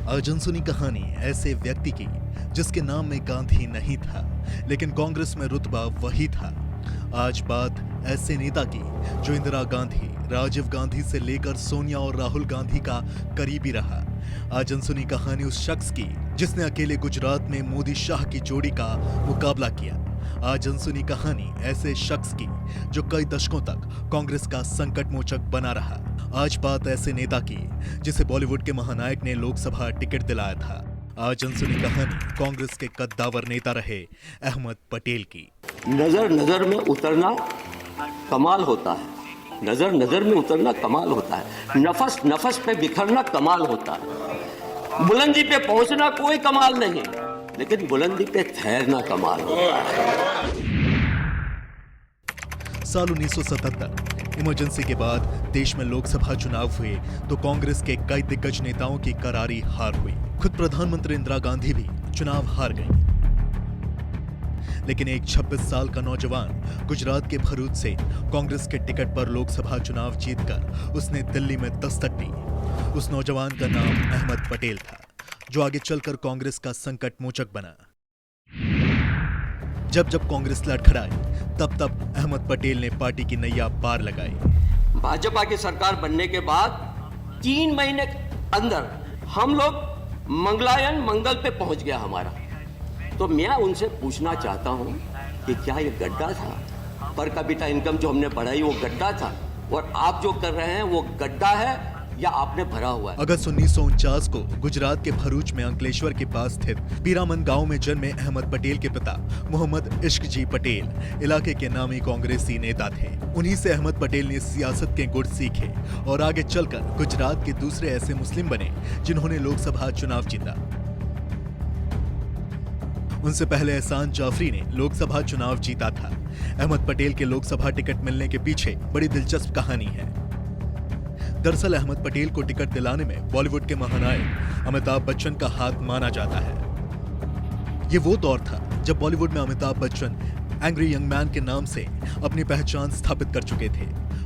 आज अनसुनी कहानी ऐसे व्यक्ति की जिसके नाम में गांधी नहीं था, लेकिन कांग्रेस में रुतबा वही था। आज बात ऐसे नेता की जो इंदिरा गांधी, राजीव गांधी से लेकर सोनिया और राहुल गांधी का करीबी रहा। आज अनसुनी कहानी उस शख्स की जिसने अकेले गुजरात में मोदी शाह की जोड़ी का मुकाबला किया। आज अनसुनी कहानी ऐसे शख्स की जो कई दशकों तक कांग्रेस का संकट मोचक बना रहा। आज बात ऐसे नेता की जिसे बॉलीवुड के महानायक ने लोकसभा टिकट दिलाया था। आज अनसुनी कहानी कांग्रेस के कद्दावर नेता रहे अहमद पटेल की। नजर नजर में उतरना कमाल होता है, नजर नजर में उतरना कमाल होता है, नफस नफस पे बिखरना कमाल होता है। बुलंदी पे पहुंचना कोई कमाल नहीं, लेकिन बुलंदी पे ठहरना कमाल होता है। साल 1977 इमरजेंसी के बाद देश में लोकसभा चुनाव हुए तो कांग्रेस के कई दिग्गज नेताओं की करारी हार हुई। खुद प्रधानमंत्री इंदिरा गांधी भी चुनाव हार गईं। लेकिन एक 26 साल का नौजवान गुजरात के भरूच से कांग्रेस के टिकट पर लोकसभा चुनाव जीतकर उसने दिल्ली में दस्तक दी। उस नौजवान का नाम अहमद पटेल था, जो आगे चलकर कांग्रेस का संकट मोचक बना। जब जब कांग्रेस लड़खड़ाई तब अहमद पटेल ने पार्टी की नैया पार लगाई। भाजपा की सरकार बनने के बाद 3 महीने अंदर हम लोग मंगल पे पहुंच गया हमारा। तो मैं उनसे पूछना चाहता हूं कि क्या ये गड्ढा था? पर कैपिटा इनकम जो हमने बढ़ाई वो गड्ढा था, और आप जो कर रहे हैं वो गड्ढा है या आपने भरा हुआ है? अगस्त 1949 को गुजरात के भरूच में अंकलेश्वर के पास स्थित पीरामन गांव में जन्मे अहमद पटेल के पिता मोहम्मद इश्क जी पटेल इलाके के नामी कांग्रेसी नेता थे। उन्हीं से अहमद पटेल ने सियासत के गुर सीखे और आगे चलकर गुजरात के दूसरे ऐसे मुस्लिम बने जिन्होंने लोकसभा चुनाव जीता। उनसे पहले एहसान जाफरी ने लोकसभा चुनाव जीता था। अहमद पटेल के लोकसभा टिकट मिलने के पीछे बड़ी दिलचस्प कहानी है। दरअसल अहमद पटेल को टिकट दिलाने में बॉलीवुड के महानायक अमिताभ बच्चन का हाथ माना जाता है। ये वो दौर था जब बॉलीवुड में Amitabh Bachchan angry young man के नाम से अपनी पहचान स्थापित कर चुके थे।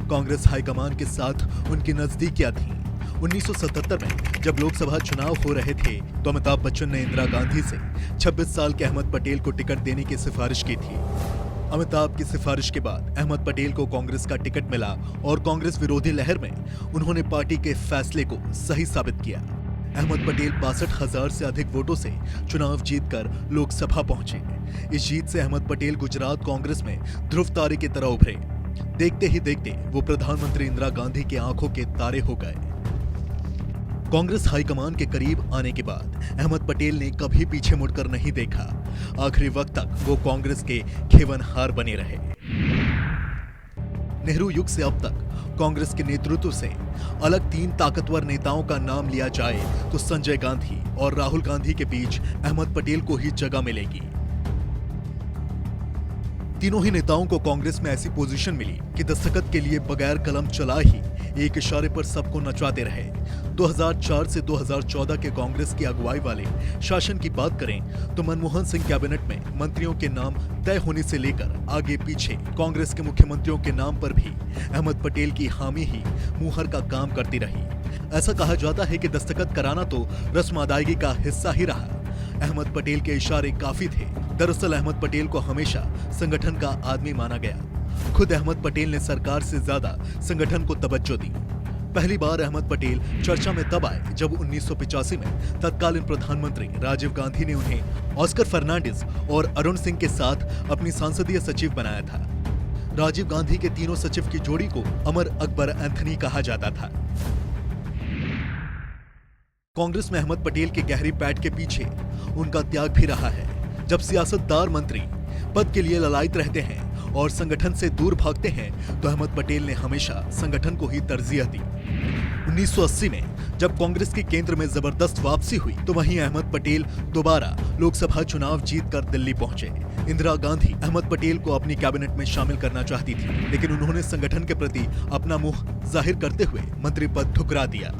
कांग्रेस हाईकमान के साथ उनकी नजदीकियां थीं। 1977 में जब लोकसभा चुनाव हो रहे थे तो अमिताभ बच्चन ने इंदिरा गांधी से 26 साल के अहमद पटेल को टिकट देने की सिफारिश की थी। अमिताभ की सिफारिश के बाद अहमद पटेल को कांग्रेस का टिकट मिला और कांग्रेस विरोधी लहर में उन्होंने पार्टी के फैसले को सही साबित किया। अहमद पटेल 62,000 से अधिक वोटों से चुनाव जीतकर लोकसभा पहुंचे। इस जीत से अहमद पटेल गुजरात कांग्रेस में ध्रुव तारे की तरह उभरे। देखते ही देखते वो प्रधानमंत्री इंदिरा गांधी की आंखों के तारे हो गए। कांग्रेस हाईकमान के करीब आने के बाद अहमद पटेल ने कभी पीछे मुड़कर नहीं देखा। आखिरी वक्त तक वो कांग्रेस के खेवनहार बने रहे। नेहरू युग से अब तक कांग्रेस के नेतृत्व से अलग 3 ताकतवर नेताओं का नाम लिया जाए तो संजय गांधी और राहुल गांधी के बीच अहमद पटेल को ही जगह मिलेगी। तीनों ही नेताओं को कांग्रेस में ऐसी पोजीशन मिली कि दस्तखत के लिए बगैर कलम चला ही एक इशारे पर सबको नचवाते रहे। 2004 से 2014 के कांग्रेस की अगुवाई वाले शासन की बात करें तो मनमोहन सिंह कैबिनेट में मंत्रियों के नाम तय होने से लेकर आगे पीछे कांग्रेस के मुख्यमंत्रियों के नाम पर भी अहमद पटेल की हामी ही मुहर का काम करती रही। ऐसा कहा जाता है कि दस्तखत कराना तो रस्म अदायगी का हिस्सा ही रहा। अहमद पटेल के इशारे काफी थे। दरअसल अहमद पटेल को हमेशा संगठन का आदमी माना गया। खुद अहमद पटेल ने सरकार से ज्यादा संगठन को तवज्जो दी। पहली बार अहमद पटेल चर्चा में तब आए जब 1985 में तत्कालीन प्रधानमंत्री राजीव गांधी ने उन्हें ऑस्कर फर्नांडिस और अरुण सिंह के साथ अपनी संसदीय सचिव बनाया था। राजीव गांधी के तीनों सचिव की जोड़ी को अमर अकबर एंथनी कहा जाता था। कांग्रेस में अहमद पटेल के गहरी पैठ के पीछे उनका त्याग भी रहा है। जब सियासतदार मंत्री पद के लिए ललायत रहते हैं और संगठन से दूर भागते हैं तो अहमद पटेल ने हमेशा संगठन को ही तरजीह दी। 1980 में जब कांग्रेस के केंद्र में जबरदस्त वापसी हुई तो वहीं अहमद पटेल दोबारा लोकसभा चुनाव जीतकर दिल्ली पहुंचे। इंदिरा गांधी अहमद पटेल को अपनी कैबिनेट में शामिल करना चाहती थी, लेकिन उन्होंने संगठन के प्रति अपना मुंह जाहिर करते हुए मंत्री पद ठुकरा दिया।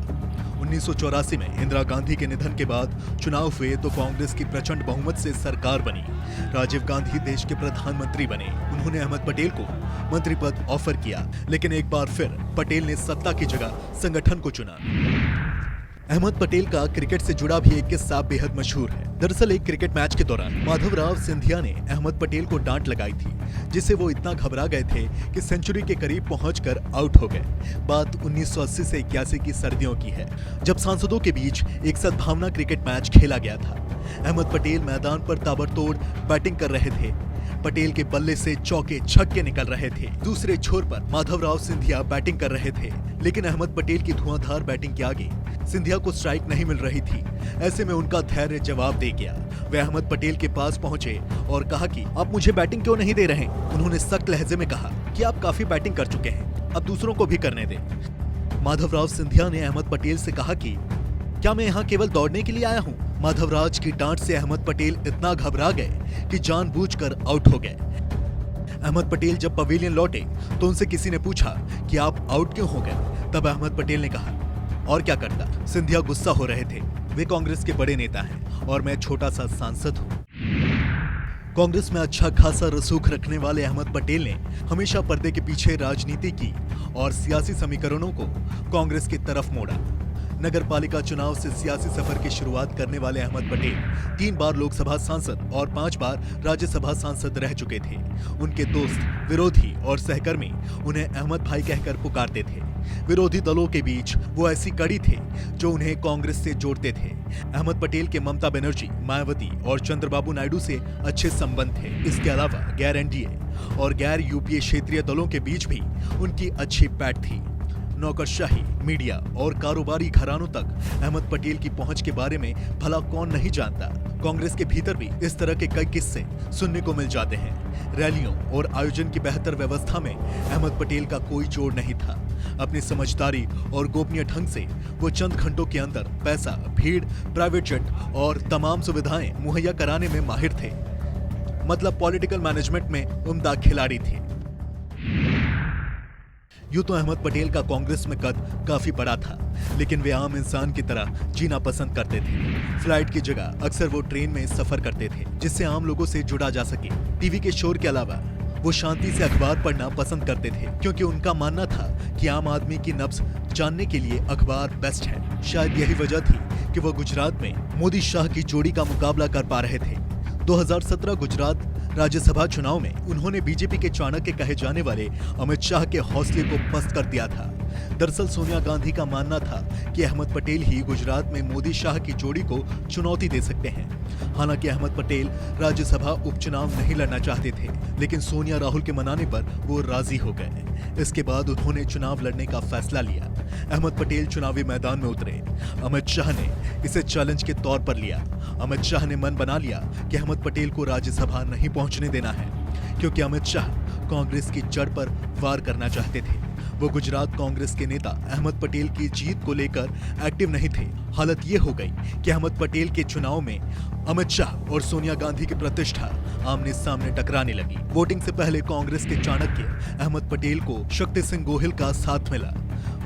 1984 में इंदिरा गांधी के निधन के बाद चुनाव हुए तो कांग्रेस की प्रचंड बहुमत से सरकार बनी। राजीव गांधी देश के प्रधानमंत्री बने। उन्होंने अहमद पटेल को मंत्री पद ऑफर किया, लेकिन एक बार फिर पटेल ने सत्ता की जगह संगठन को चुना। अहमद पटेल का क्रिकेट से जुड़ा भी एक किस्सा बेहद मशहूर है। दरअसल एक क्रिकेट मैच के दौरान माधवराव सिंधिया ने अहमद पटेल को डांट लगाई थी, जिससे वो इतना घबरा गए थे कि सेंचुरी के करीब पहुंचकर आउट हो गए। बात 1980 से 81 की सर्दियों की है, जब सांसदों के बीच एक सद्भावना क्रिकेट मैच खेला गया था। अहमद पटेल मैदान पर ताबड़तोड़ बैटिंग कर रहे थे। पटेल के बल्ले से चौके छक्के निकल रहे थे। दूसरे छोर पर माधवराव सिंधिया बैटिंग कर रहे थे, लेकिन अहमद पटेल की धुआंधार बैटिंग के आगे सिंधिया को स्ट्राइक नहीं मिल रही थी। ऐसे में उनका धैर्य जवाब दे गया। वे अहमद पटेल के पास पहुंचे और कहा कि आप मुझे बैटिंग क्यों नहीं दे रहे। उन्होंने सख्त लहजे में कहा कि आप काफी बैटिंग कर चुके हैं, अब दूसरों को भी करने दें। माधवराव सिंधिया ने अहमद पटेल से कहा कि क्या मैं यहाँ केवल दौड़ने के लिए आया हूँ। माधवराज की डांट से अहमद पटेल इतना घबरा गए कि जानबूझकर आउट हो गए। अहमद पटेल जब पवेलियन लौटे तो उनसे किसी ने पूछा कि आप आउट क्यों हो गए। तब अहमद पटेल ने कहा, और क्या करता। सिंधिया गुस्सा हो रहे थे। वे कांग्रेस के बड़े नेता हैं और मैं छोटा सा सांसद हूँ। कांग्रेस में अच्छा खासा रसूख रखने वाले अहमद पटेल ने हमेशा पर्दे के पीछे राजनीति की और सियासी समीकरणों को कांग्रेस की तरफ मोड़ा। नगर पालिका चुनाव से सियासी सफर की शुरुआत करने वाले अहमद पटेल 3 बार लोकसभा सांसद और 5 बार राज्यसभा सांसद रह चुके थे। उनके दोस्त, विरोधी और सहकर्मी उन्हें अहमद भाई कहकर पुकारते थे। विरोधी दलों के बीच वो ऐसी कड़ी थे जो उन्हें कांग्रेस से जोड़ते थे। अहमद पटेल के ममता बनर्जी, मायावती और चंद्रबाबू नायडू से अच्छे संबंध थे। इसके अलावा गैर एनडीए और गैर यूपीए क्षेत्रीय दलों के बीच भी उनकी अच्छी पैठ थी। नौकरशाही, मीडिया और कारोबारी घरानों तक अहमद पटेल की पहुंच के बारे में भला कौन नहीं जानता। कांग्रेस के भीतर भी इस तरह के कई किस्से सुनने को मिल जाते हैं। रैलियों और आयोजन की बेहतर व्यवस्था में अहमद पटेल का कोई जोड़ नहीं था। अपनी समझदारी और गोपनीय ढंग से वो चंद घंटों के अंदर पैसा, भीड़, प्राइवेट जेट और तमाम सुविधाएं मुहैया कराने में माहिर थे। मतलब पॉलिटिकल मैनेजमेंट में उम्दा खिलाड़ी थे। यूं तो अहमद पटेल का कांग्रेस में कद काफी बड़ा था, लेकिन वे आम इंसान की तरह जीना पसंद करते थे। फ्लाइट की जगह अक्सर वो ट्रेन में सफर करते थे, जिससे आम लोगों से जुड़ा जा सके। टीवी के शोर के अलावा वो शांति से अखबार पढ़ना पसंद करते थे, क्योंकि उनका मानना था कि आम आदमी की नब्ज जानने के लिए अखबार बेस्ट है। शायद यही वजह थी कि वो गुजरात में मोदी शाह की जोड़ी का मुकाबला कर पा रहे थे। 2017 गुजरात राज्यसभा चुनाव में उन्होंने बीजेपी के चाणक्य कहे जाने वाले अमित शाह के हौसले को पस्त कर दिया था। दरअसल सोनिया गांधी का मानना था कि अहमद पटेल ही गुजरात में मोदी शाह की जोड़ी को चुनौती दे सकते हैं। हालांकि अहमद पटेल राज्यसभा उपचुनाव नहीं लड़ना चाहते थे, लेकिन सोनिया राहुल के मनाने पर वो राजी हो गए। इसके बाद उन्होंने चुनाव लड़ने का फैसला लिया। अहमद पटेल चुनावी मैदान में उतरे। अमित शाह ने इसे चैलेंज के तौर पर लिया। अमित शाह ने मन बना लिया कि अहमद पटेल को राज्यसभा नहीं पहुंचने देना है, क्योंकि अमित शाह कांग्रेस की जड़ पर वार करना चाहते थे। वो गुजरात कांग्रेस के नेता अहमद पटेल की जीत को लेकर एक्टिव नहीं थे। हालत ये हो गई कि अहमद पटेल के चुनाव में अमित शाह और सोनिया गांधी की प्रतिष्ठा आमने सामने टकराने लगी। वोटिंग से पहले कांग्रेस के चाणक्य अहमद पटेल को शक्ति सिंह गोहिल का साथ मिला।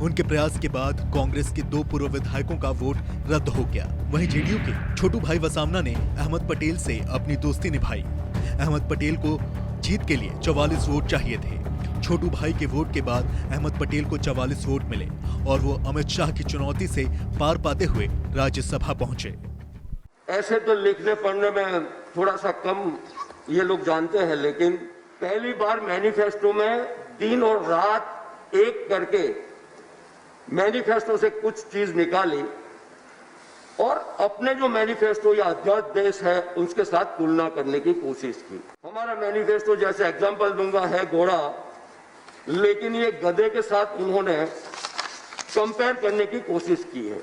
उनके प्रयास के बाद कांग्रेस के 2 पूर्व विधायकों का वोट रद्द हो गया। वहीं जेडीयू के छोटू भाई वसामना ने अहमद पटेल से अपनी दोस्ती निभाई। अहमद पटेल को जीत के लिए 44 वोट चाहिए थे। छोटू भाई के वोट के बाद अहमद पटेल को 44 वोट मिले और वो अमित शाह की चुनौती से पार पाते हुए राज्यसभा पहुंचे। ऐसे तो लिखने पढ़ने में थोड़ा सा कम ये लोग जानते हैं, लेकिन पहली बार मैनिफेस्टो में दिन और रात एक करके मैनिफेस्टो से कुछ चीज निकाली और अपने जो मैनिफेस्टो या अध्यादेश है उसके साथ तुलना करने की कोशिश की। हमारा मैनिफेस्टो, जैसे एग्जांपल दूंगा, है घोड़ा, लेकिन ये गधे के साथ उन्होंने कंपेयर करने की कोशिश की है।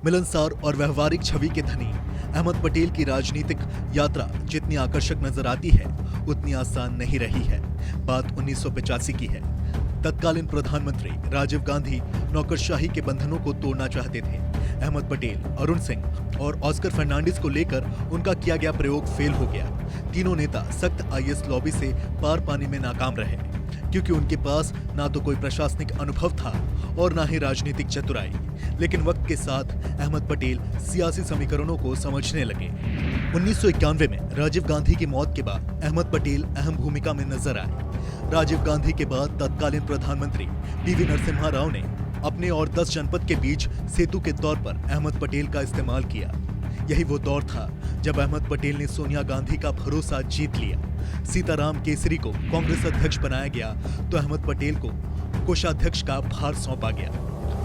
मिलनसार और व्यवहारिक छवि के धनी अहमद पटेल की राजनीतिक यात्रा जितनी आकर्षक नजर आती है, उतनी आसान नहीं रही है। बात 1985 की है। तत्कालीन प्रधानमंत्री राजीव गांधी नौकरशाही के बंधनों को तोड़ना चाहते थे। अहमद पटेल, अरुण सिंह और ऑस्कर फर्नांडिस को लेकर उनका किया गया प्रयोग फेल हो गया। तीनों नेता सख्त आईएस लॉबी से पार पाने में नाकाम रहे, क्योंकि उनके पास ना तो कोई प्रशासनिक अनुभव था और ना ही राजनीतिक चतुराई। लेकिन वक्त के साथ अहमद पटेल सियासी समीकरणों को समझने लगे। 1991 में राजीव गांधी की मौत के बाद अहमद पटेल अहम भूमिका में नजर आए। राजीव गांधी के बाद तत्कालीन प्रधानमंत्री पीवी नरसिम्हा राव ने अपने और 10 जनपद के बीच सेतु के तौर पर अहमद पटेल का इस्तेमाल किया। यही वो दौर था जब अहमद पटेल ने सोनिया गांधी का भरोसा जीत लिया। सीताराम केसरी को कांग्रेस अध्यक्ष बनाया गया तो अहमद पटेल को कोषाध्यक्ष का भार सौंपा गया।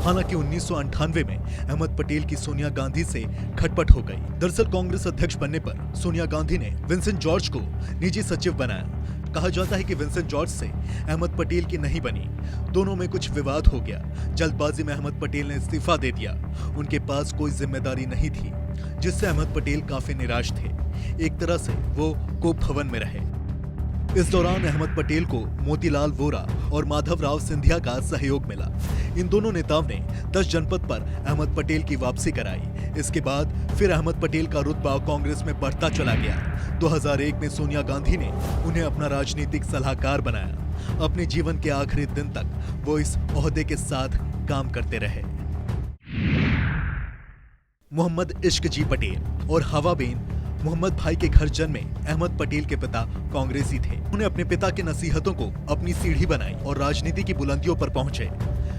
हालांकि 1998 में अहमद पटेल की सोनिया गांधी से खटपट हो गई। दरअसल कांग्रेस अध्यक्ष बनने पर सोनिया गांधी ने विंसेंट जॉर्ज को निजी सचिव बनाया। कहा जाता है कि विंसेंट जॉर्ज से अहमद पटेल की नहीं बनी, दोनों में कुछ विवाद हो गया। जल्दबाजी में अहमद पटेल ने इस्तीफा दे दिया। उनके पास कोई जिम्मेदारी नहीं थी, जिससे अहमद पटेल काफी निराश थे। एक तरह से वो कोप भवन में रहे। इस दौरान अहमद पटेल को मोतीलाल वोरा और माधवराव सिंधिया का सहयोग मिला। इन दोनों नेताओं ने 10 जनपद पर अहमद पटेल की वापसी कराई। इसके बाद फिर अहमद पटेल का रुतबा कांग्रेस में बढ़ता चला गया। 2001 में सोनिया गांधी ने उन्हें अपना राजनीतिक सलाहकार बनाया। अपने जीवन के आखिरी दिन तक वो इस ओहदे के साथ काम करते रहे। मोहम्मद इश्क जी पटेल और हवाबेन मोहम्मद भाई के घर जन्मे अहमद पटेल के पिता कांग्रेसी थे। उन्हें अपने पिता की नसीहतों को अपनी सीढ़ी बनाई और राजनीति की बुलंदियों पर पहुंचे।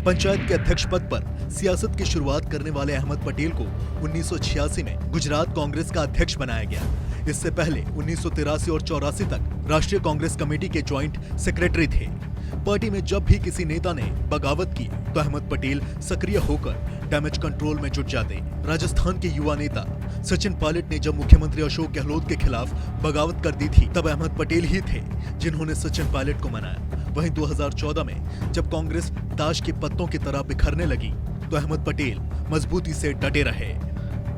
पंचायत के अध्यक्ष पद पर सियासत की शुरुआत करने वाले अहमद पटेल को 1986 में गुजरात कांग्रेस का अध्यक्ष बनाया गया। इससे पहले 1983 और 84 तक राष्ट्रीय कांग्रेस कमेटी के ज्वाइंट सेक्रेटरी थे। पार्टी में जब भी किसी नेता ने बगावत की तो अहमद पटेल सक्रिय होकर डैमेज कंट्रोल में जुट जाते। राजस्थान के युवा नेता सचिन पायलट ने जब मुख्यमंत्री अशोक गहलोत के खिलाफ बगावत कर दी थी, तब अहमद पटेल ही थे जिन्होंने सचिन पायलट को मनाया। वहीं 2014 में जब कांग्रेस ताश के पत्तों की तरह बिखरने लगी तो अहमद पटेल मजबूती से डटे रहे।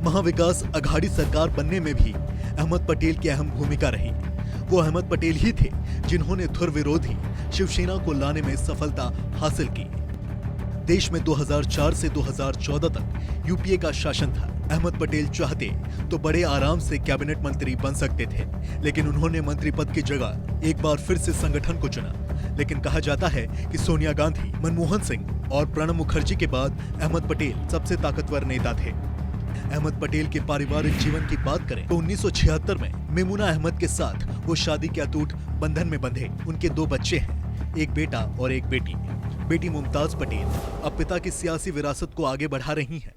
महाविकास अघाड़ी सरकार बनने में भी अहमद पटेल की अहम भूमिका रही। वो अहमद पटेल ही थे जिन्होंने धुर विरोधी शिवसेना को लाने में सफलता हासिल की। देश में 2004 से 2014 तक यूपीए का शासन था। अहमद पटेल चाहते तो बड़े आराम से कैबिनेट मंत्री बन सकते थे, लेकिन उन्होंने मंत्री पद की जगह एक बार फिर से संगठन को चुना। लेकिन कहा जाता है कि सोनिया गांधी, मनमोहन सिंह और प्रणब मुखर्जी के बाद अहमद पटेल सबसे ताकतवर नेता थे। अहमद पटेल के पारिवारिक जीवन की बात करें तो 1976 में मेमुना अहमद के साथ वो शादी के अटूट बंधन में बंधे। उनके 2 बच्चे हैं, एक बेटा और एक बेटी। बेटी मुमताज पटेल अब पिता की सियासी विरासत को आगे बढ़ा रही हैं।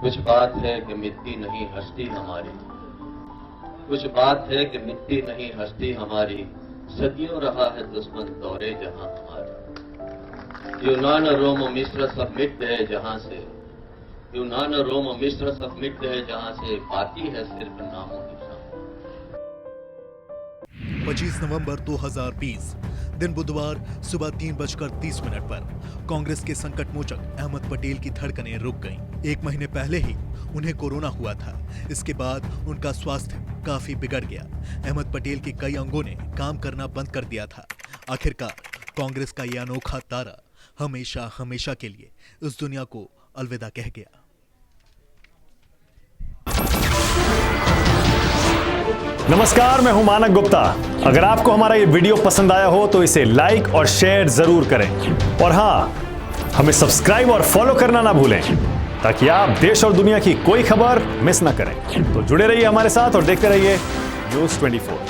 कुछ बात है कि मिटती नहीं हस्ती हमारी, कुछ बात है कि मिटती नहीं हस्ती हमारी, सदियों रहा है दुश्मन दौरे जहां हमारे। यूनान रोम मिस्र सब मिट गए जहां से, यूनान रोम मिस्र सब मिट गए जहां से, बाकी है सिर्फ नामो निशान। 25 नवंबर 2020 दिन बुधवार सुबह 3:30 पर कांग्रेस के संकट मोचक अहमद पटेल की धड़कनें रुक गईं। 1 महीने पहले ही उन्हें कोरोना हुआ था। इसके बाद उनका स्वास्थ्य काफी बिगड़ गया। अहमद पटेल के कई अंगों ने काम करना बंद कर दिया था। आखिरकार कांग्रेस का यह अनोखा तारा हमेशा हमेशा के लिए इस दुनिया को अलविदा कह गया। नमस्कार, मैं हूं मानक गुप्ता। अगर आपको हमारा ये वीडियो पसंद आया हो तो इसे लाइक और शेयर जरूर करें, और हां, हमें सब्सक्राइब और फॉलो करना ना भूलें ताकि आप देश और दुनिया की कोई खबर मिस ना करें। तो जुड़े रहिए हमारे साथ और देखते रहिए न्यूज़ 24।